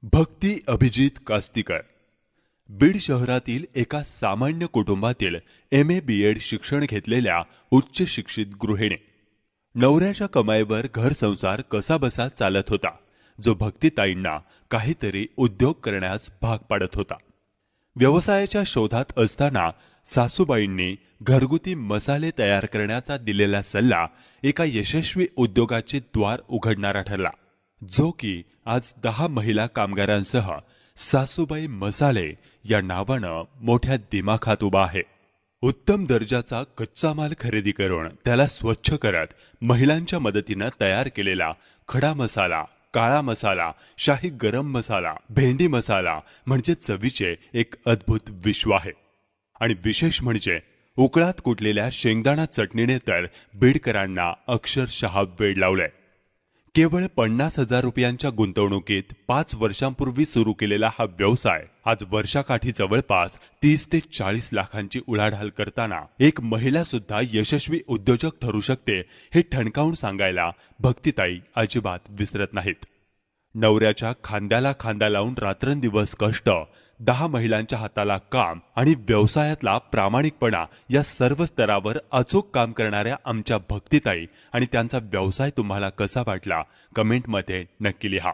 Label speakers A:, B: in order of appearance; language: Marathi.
A: भक्ती अभिजित कास्तीकर बीड शहरातील एका सामान्य कुटुंबातील MA BEd शिक्षण घेतलेल्या उच्च शिक्षित गृहिणी। नवऱ्याच्या कमाईवर घर संसार कसाबसा चालत होता, जो भक्तिताईंना काहीतरी उद्योग करण्यास भाग पाडत होता। व्यवसायाच्या शोधात असताना सासूबाईंनी घरगुती मसाले तयार करण्याचा दिलेला सल्ला एका यशस्वी उद्योगाचे द्वार उघडणारा ठरला, जो की आज 10 महिला कामगारांसह सासूबाई मसाले या नावानं मोठ्या दिमाखात उभा आहे। उत्तम दर्जाचा कच्चा माल खरेदी करून त्याला स्वच्छ करत महिलांच्या मदतीने तयार केलेला खडा मसाला, काळा मसाला, शाही गरम मसाला, भेंडी मसाला म्हणजे चवीचे एक अद्भुत विश्व आहे। आणि विशेष म्हणजे उकळात कुटलेल्या शेंगदाणा चटणीने तर बीडकरांना अक्षरशः वेड लावलंय। केवळ 50,000 रुपयांच्या गुंतवणुकीत 5 वर्षांपूर्वी सुरू केलेला हा व्यवसाय आज वर्षाकाठी जवळपास 30 ते 40 लाखांची उलाढाल करताना एक महिला सुद्धा यशस्वी उद्योजक ठरू शकते हे ठणकावून सांगायला भक्तिताई अजिबात विसरत नाहीत। नवऱ्याच्या खांद्याला खांदा लावून रात्रंदिवस कष्ट, 10 महिलांच्या हाताला काम आणि व्यवसायातला प्रामाणिकपणा या सर्व स्तरावर अचूक काम करणाऱ्या आमच्या भक्तिताई आणि त्यांचा व्यवसाय तुम्हाला कसा वाटला कमेंटमध्ये नक्की लिहा।